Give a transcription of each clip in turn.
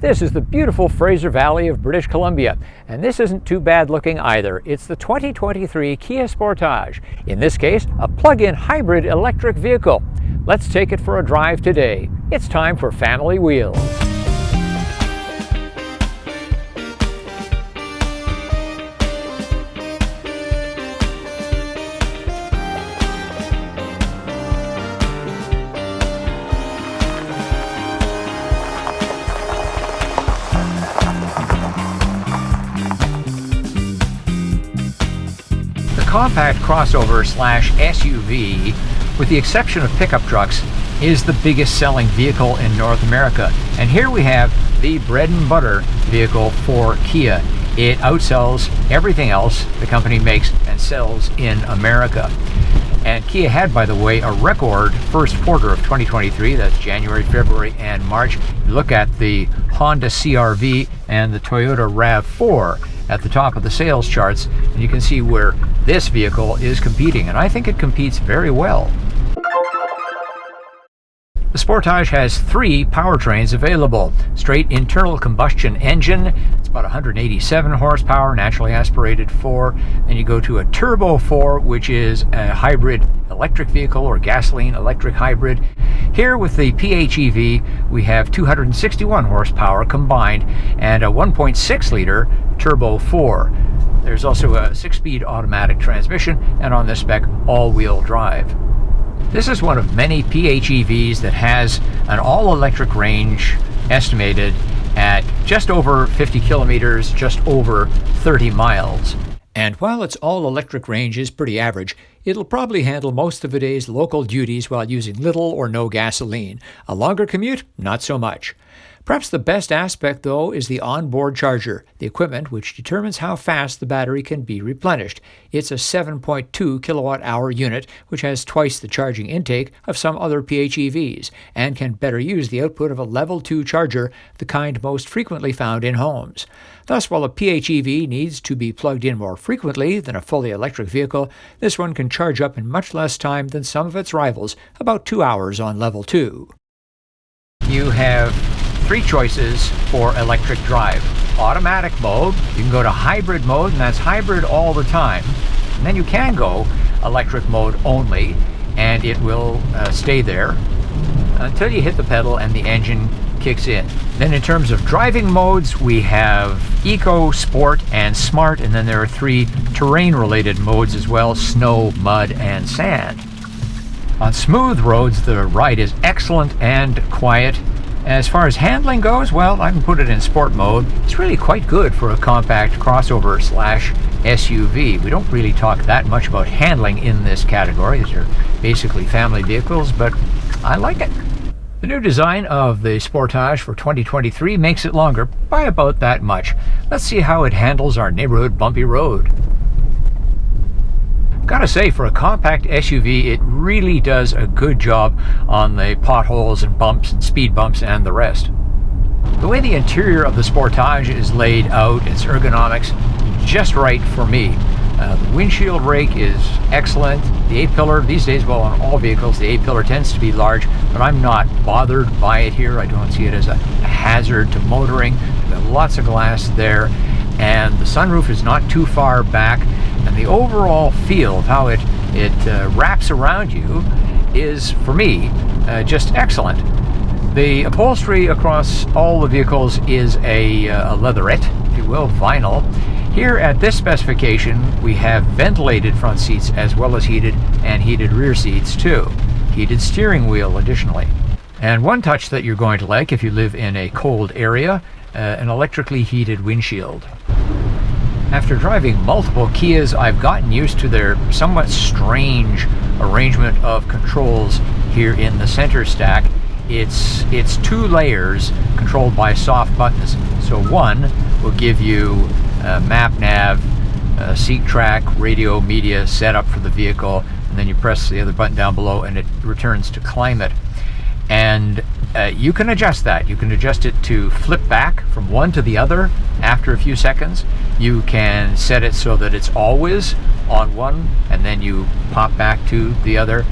This is the beautiful Fraser Valley of British Columbia, and this isn't too bad looking either. It's the 2023 Kia Sportage, in this case, a plug-in hybrid electric vehicle. Let's take it for a drive today. It's time for Family Wheels. Compact crossover slash SUV, with the exception of pickup trucks, is the biggest selling vehicle in North America. And here we have the bread and butter vehicle for Kia. It outsells everything else the company makes and sells in America. And Kia had, by the way, a record first quarter of 2023. That's January, February, and March. You look at the Honda CR-V and the Toyota RAV4 at the top of the sales charts, and you can see where this vehicle is competing, and I think it competes very well. The Sportage has three powertrains available. Straight internal combustion engine, it's about 187 horsepower, naturally aspirated 4. Then you go to a turbo 4, which is a hybrid electric vehicle or gasoline electric hybrid. Here with the PHEV, we have 261 horsepower combined and a 1.6 liter turbo 4. There's also a 6-speed automatic transmission, and on this spec, all-wheel drive. This is one of many PHEVs that has an all-electric range estimated at just over 50 kilometers, just over 30 miles. And while its all-electric range is pretty average, it'll probably handle most of a day's local duties while using little or no gasoline. A longer commute, not so much. Perhaps the best aspect, though, is the onboard charger, the equipment which determines how fast the battery can be replenished. It's a 7.2 kilowatt-hour unit, which has twice the charging intake of some other PHEVs, and can better use the output of a level 2 charger, the kind most frequently found in homes. Thus, while a PHEV needs to be plugged in more frequently than a fully electric vehicle, this one can charge up in much less time than some of its rivals, about 2 hours on level 2. You have three choices for electric drive. Automatic mode, you can go to hybrid mode, and that's hybrid all the time. And then you can go electric mode only, and it will stay there until you hit the pedal and the engine kicks in. Then in terms of driving modes, we have Eco, Sport, and Smart, and then there are three terrain-related modes as well: snow, mud, and sand. On smooth roads, the ride is excellent and quiet. As far as handling goes, well, I can put it in sport mode. It's really quite good for a compact crossover slash SUV. We don't really talk that much about handling in this category. These are basically family vehicles, but I like it. The new design of the Sportage for 2023 makes it longer by about that much. Let's see how it handles our neighborhood bumpy road. Gotta say, for a compact SUV, it really does a good job on the potholes and bumps and speed bumps and the rest. The way the interior of the Sportage is laid out, its ergonomics, just right for me. The windshield rake is excellent. The A-pillar, these days, well, on all vehicles, the A-pillar tends to be large, but I'm not bothered by it here. I don't see it as a hazard to motoring. There's lots of glass there, and the sunroof is not too far back. And the overall feel of how it wraps around you is, for me, just excellent. The upholstery across all the vehicles is a leatherette, if you will, vinyl. Here at this specification, we have ventilated front seats as well as heated and heated rear seats too. Heated steering wheel additionally. And one touch that you're going to like if you live in a cold area, an electrically heated windshield. After driving multiple Kias, I've gotten used to their somewhat strange arrangement of controls here in the center stack. It's two layers controlled by soft buttons. So one will give you map nav, seat track, radio, media setup for the vehicle, and then you press the other button down below and it returns to climate. And you can adjust that. You can adjust it to flip back from one to the other after a few seconds. You can set it so that it's always on one and then you pop back to the other.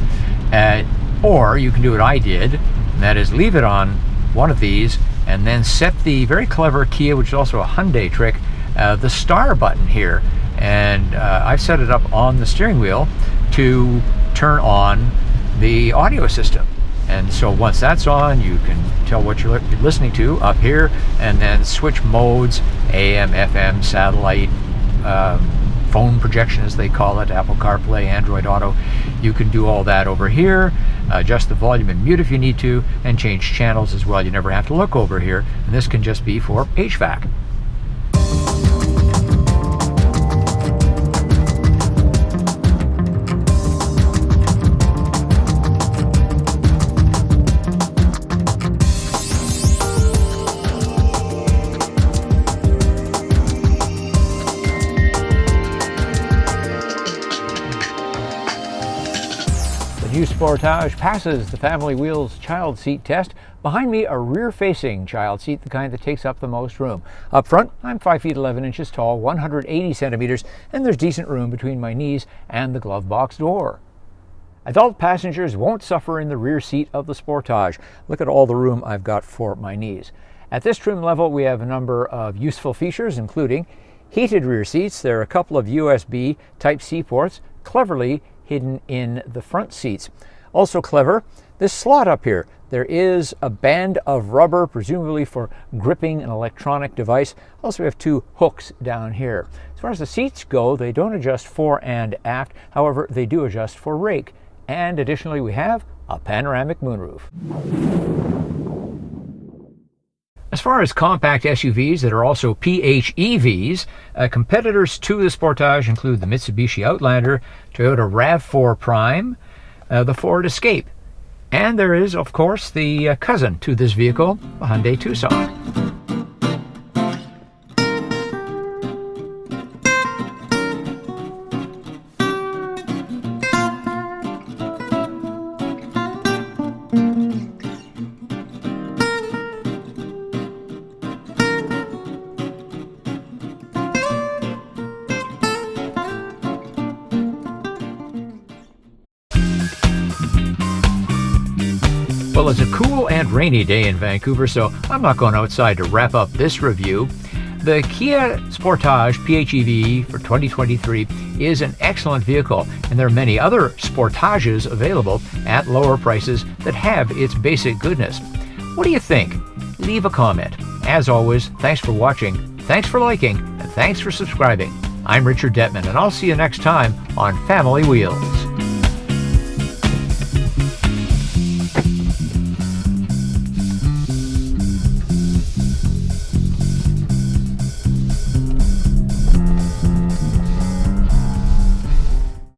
Or you can do what I did, and that is leave it on one of these and then set the very clever Kia, which is also a Hyundai trick, the star button here. And I've set it up on the steering wheel to turn on the audio system. And so once that's on, you can tell what you're listening to up here, and then switch modes, AM, FM, satellite, phone projection as they call it, Apple CarPlay, Android Auto. You can do all that over here, adjust the volume and mute if you need to, and change channels as well. You never have to look over here, and this can just be for HVAC. New Sportage passes the Family Wheels child seat test. Behind me, a rear-facing child seat, the kind that takes up the most room. Up front, I'm 5 feet 11 inches tall, 180 centimeters, and there's decent room between my knees and the glove box door. Adult passengers won't suffer in the rear seat of the Sportage. Look at all the room I've got for my knees. At this trim level, we have a number of useful features, including heated rear seats. There are a couple of USB Type-C ports, cleverly hidden in the front seats. Also clever, this slot up here. There is a band of rubber, presumably for gripping an electronic device. Also, we have 2 hooks down here. As far as the seats go, they don't adjust fore and aft. However, they do adjust for rake. And additionally, we have a panoramic moonroof. As far as compact SUVs that are also PHEVs, competitors to the Sportage include the Mitsubishi Outlander, Toyota RAV4 Prime, the Ford Escape, and there is, of course, the cousin to this vehicle, the Hyundai Tucson. Well, it's a cool and rainy day in Vancouver, so I'm not going outside to wrap up this review. The Kia Sportage PHEV for 2023 is an excellent vehicle, and there are many other Sportages available at lower prices that have its basic goodness. What do you think? Leave a comment. As always, thanks for watching, thanks for liking, and thanks for subscribing. I'm Richard Detman, and I'll see you next time on Family Wheels.